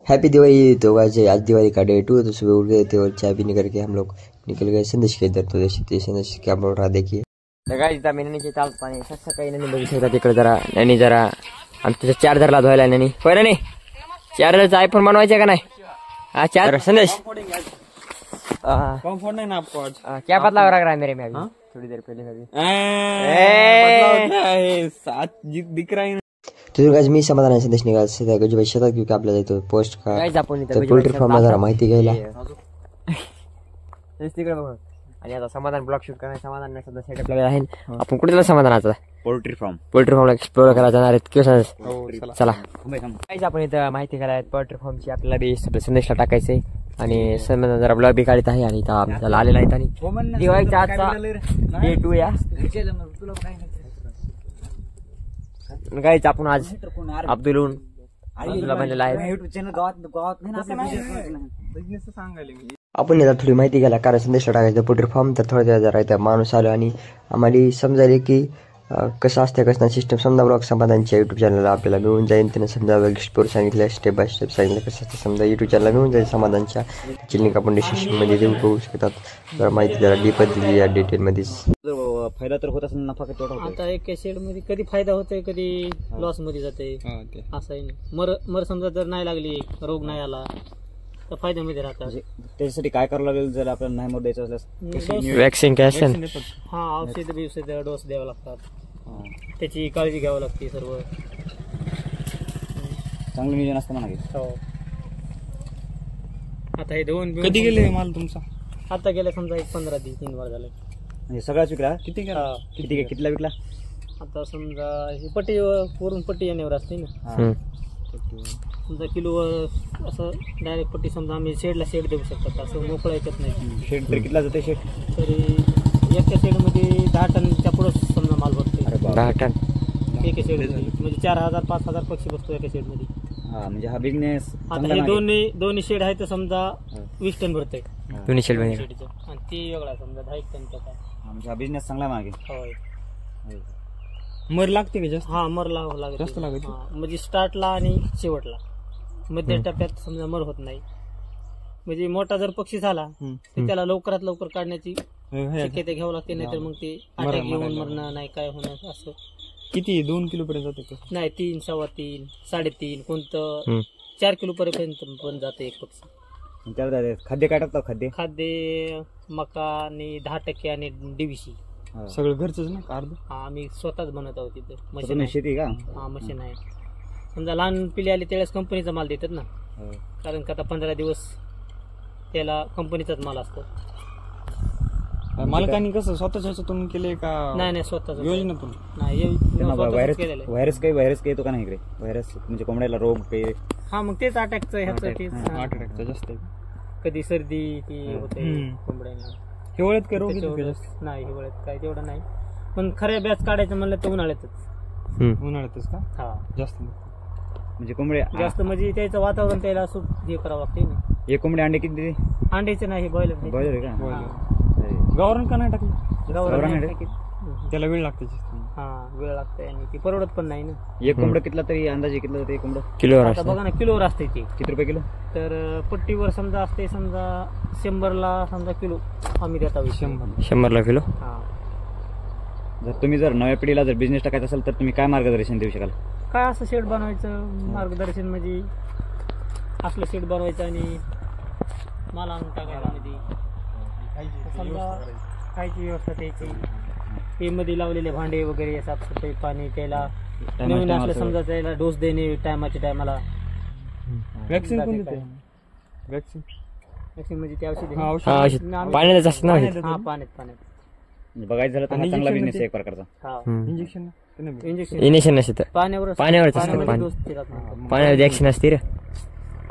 Happy Diwali. तो वैसे आज दिवाली का डे 2 तो सुबह उठ गए थे और चाय पीने करके हम लोग निकल गए संदेश के इधर। तो जैसे संदेश क्या बोल रहा देखिए। नैनीचे चाल पाणी सकाळी नैनी बघितलं होता तिकडे जरा नैनी जरा आमच्या चार्जरला धुवायला नैनी होय ना नाही चार्जरचा आयफोन बनवायचा का नाही हा चार्जर संदेश कंफर्ट नहीं ना आपको आज क्या बदलाव लग रहा है मेरे में अभी थोड़ी देर पहले अभी साथ दिख रहा है। तो आज मी समाधान आहे संदेश निघाल सध्या गजूबाई शेतात की आपल्याला इथं पोस्ट का पोल्ट्री फार्मला जरा माहिती घ्यायला आणि आता समाधान ब्लॉग शूट करणार समाधान नाही सध्या सेटअप लागला आहे आपण कुठे समाधानाचा पोल्ट्री फार्मला एक्सप्लोर करायला जाणार आहेत किंवा चला काहीच आपण इथं माहिती करायला पोल्ट्री फार्मची आपल्याला बी संदेशला टाकायचंय आणि समाधान जरा ब्लॉग बी काढत आहे आणि इथं आपल्याला आलेला आहे आणि दिवाळीचा आजचा डे 2 या काहीच आपण आज अब्दुलून बनलेला आहे आपण याला थोडी माहिती घ्यायला कारण संदेशला टाकायचं पोल्ट्री फार्म तर थोडं जरा इथं माणूस आलो आणि आम्हाला समजायला की कसं असतं कसं नाही सिस्टम समजा ब्लॉग समाधानच्या यूट्यूब चॅनलला आपल्याला मिळून जाईल त्यानं समजा एक्सप्लोर सांगितलं स्टेप बाय स्टेप सांगितलं कसं असतं समजा यूट्यूब चॅनलला मिळून जाईल समाधानच्या त्याची लिंक आपण डिस्क्रिप्शनमध्ये देऊ बघू शकतात जरा माहिती जरा डीप दिली या डिटेलमध्येच फायदा तर होत असेल नफा किती होता आता एक शेड मध्ये कधी फायदा होतोय कधी लॉस मध्ये जाते असं आहे ना मर समजा जर नाही लागली रोग नाही आला तर फायद्यामध्ये राहतात त्याच्यासाठी काय करावं लागेल जर आपल्याला नाही मत द्यायचं असल्यास वॅक्सिन कॅशन हा औषध डोस द्यावा लागतात त्याची काळजी घ्यावी लागते सर्व चांगलं नियोजन असतं म्हणा हो आता हे दोन कधी गेले माल तुमचा आता गेल्या समजा एक 15-3 वर झाले म्हणजे सगळाच विकला कितीला विकला आता समजा ही पट्टी वरून पट्टी येण्यावर असते ना समजा किलोवर असं डायरेक्ट पट्टी समजा आम्ही शेडला शेड देऊ शकतात असं मोकळं ऐकत नाही शेड तरी कितला जाते शेड तरी एका शेडमध्ये 10 टनच्या पुढं समजा माल भरतो 10 टन एका शेडमध्ये म्हणजे 4000-5000 पक्षी बसतो एका शेडमध्ये म्हणजे हा बिझनेस आता हे दोन्ही शेड आहे तर समजा 20 टन भरतोय दोन्ही शेड आणि ती वेगळा समजा 10 टनचा काय म्हणजे हा बिझनेस चांगला मागे होय मर लागते का जास्त हा मर लागत जास्त लागत म्हणजे स्टार्टला आणि शेवटला मध्य टप्प्यात समजा मर होत नाही म्हणजे मोठा जर पक्षी झाला तर त्याला लवकरात लवकर काढण्याची शक्यता घ्यावं लागते नाहीतर मग ते अटॅक येऊन मरणं नाही काय होणं असं किती 2 किलो पर्यंत जाते नाही 3, 3.5, 3.5 कोणतं 4 किलो पर्यंत पण जाते एक पक्षी त्याला खाद्य काय टाकतात खाद्य मका आणि 10% आणि DVC सगळं घरचंच ना अर्ध हा आम्ही स्वतःच बनवत आहोत तिथे मशीन शेती का हा मशीन आहे समजा लहान पिल्ले आले त्यावेळेस कंपनीचा माल देतात ना कारण का आता 15 दिवस त्याला कंपनीचाच माल असतो मालकांनी कसं स्वतःच तुम्ही केले का नाही स्वतःच योजनेतून नाही व्हायरस काही येतो का नाही इकडे व्हायरस म्हणजे कोंबड्याला रोग काही हा मग तेच अटॅकचं अटॅकचं जास्त कधी सर्दी ती होते कोंबड्यांना हिवाळ्यात काही रोग नाही हिवाळ्यात काय तेवढं नाही पण खऱ्या बॅच काढायचं म्हणलं तर उन्हाळ्यातच का हा जास्त म्हणजे कोंबड्या जास्त म्हणजे त्याचं वातावरण त्याला सूट हे करावं लागते ना एक कोंबडी अंडे किती देते अंड्याचे नाही बॉयलर आहे का गावरण का नाही टाकलं गावरण त्याला वेळ लागते हा वेळ लागते आणि ती परवडत पण नाही ना एक कोंबडं कितला तरी अंदाजे कितलं जाते कोंबडं किलोवर आता बघा ना किलोवर असते ती किती रुपये किलो तर पट्टीवर समजा असते समजा 100ला समजा किलो आम्ही देता 100ला किलो हा जर तुम्ही जर नव्या पिढीला जर बिझनेस टाकायचा असेल तर तुम्ही काय मार्गदर्शन देऊ शकाल काय असं शेड बनवायचं मार्गदर्शन म्हणजे असलं शेड बनवायचं आणि माल आणून टाकायला समजा खायची व्यवस्था द्यायची ते मध्ये लावलेले भांडे वगैरे साफसफाई पाणी त्याला नवीन असलं समजा त्याला डोस देणे टायमाला वॅक्सिन कोण देते वॅक्सिन म्हणजे ते औषध पाण्यात असतं ना हा पाण्यात बघायचं झालं तर चांगला बिझनेस आहे एक प्रकारचा इंजेक्शन नसतं पाण्यावरच असतं पाण्यावर वॅक्सिन असते रे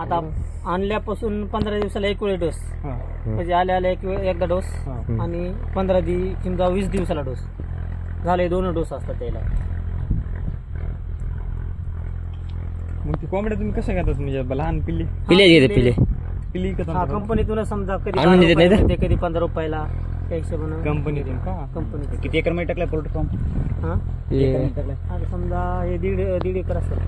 आता आणल्यापासून 15 दिवसाला एक वेळ डोस म्हणजे आल्या एकदा डोस आणि 20 दिवसाला डोस झाले 2 डोस असतात त्याला मग ती कोंबड्या तुम्ही कशा घेतात म्हणजे लहान पिल्ले कंपनीतूनच समजा कधी 15 रुपयाला त्या हिशोबानं कंपनीतून का? कंपनीतून. किती एकर मध्ये टाकलाय पोल्ट्री फार्म? हा आता समजा हे दीड एकर असेल.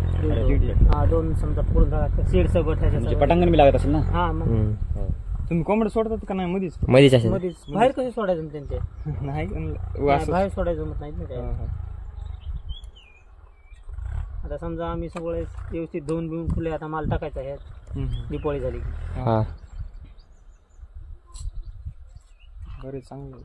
दीड. हा 2 समजा पूर्ण सीड सगळं म्हणजे त्याच्या पटांगण बी लागत असेल ना? हा मग तुम्ही कोंबड सोडतात का नाही मध्येच? मध्येच असेल. मध्येच बाहेर कसं सोडायचं मग त्यांचे? नाही बाहेर सोडायचं मत नाहीत ना काय. आता समजा आम्ही सगळे व्यवस्थित धुवून बिवून फुले आता माल टाकायचा आहे दिपाळी झाली की. हा बरे चांगलं.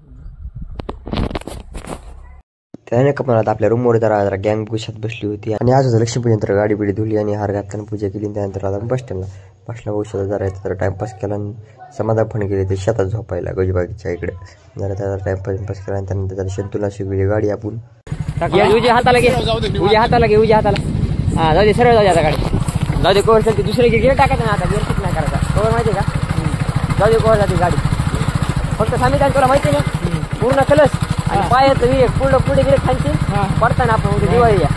त्याने का पण आता आपल्या रूमवर जरा गँग पुशात बसली होती आणि आज होतं लक्ष्मीपूजन, तर गाडी बिडी धुली आणि हार घातल्यानं पूजा केली. आणि त्यानंतर आता बस स्टँडला औषध जरा येतं तर टाइमपास केला आणि समाधान पण गेले ते शेतात झोपायला गजबागीच्या इकडे. जरा त्याचा टाइमपास केला आणि त्यानंतर त्याला शंतूला शिकवली गाडी आपण. उद्या हाताला घे, उद्या हाताला घे, उद्या हाताला. हा जाऊ दे, सरळ जाऊ दे आता गाडी. जाऊ दे कवर चलते, दुसरे गिअर टाकायचं ना आता, गिअर शिफ्ट नाही करायचा. कवर माहिती का? जाऊ दे कवर जाते गाडी. फक्त सांगितलं तुला माहिती ना पूर्ण कलस आणि पायाचं विवेक पुढे गिरे खायची पडताना आपण उद्या दिवाळी या.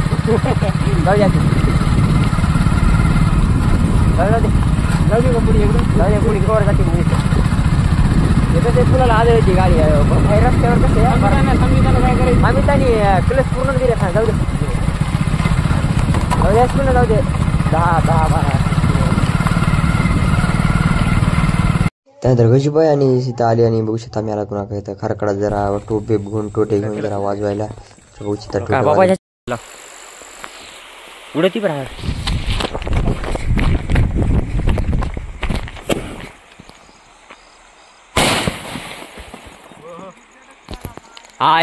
जाऊ द्या जाऊ दे पुढे एकदम जाऊ दे पुढे कवर जाते ते फुलाला आदळची गाडी बाहेर रस्त्यावर कसं आम्ही त्यांनी कलस पूर्ण दिले सांग. जाऊ दे पूर्ण जाऊ दे 10-12. त्यानंतर गजूबाई आणि सीता आली आणि बघू शकता आम्ही आला कुणा काय तर खरकडा जरा टोपे घेऊन टोटे घेऊन जरा वाजवायला. बघू शकता उडती पण हा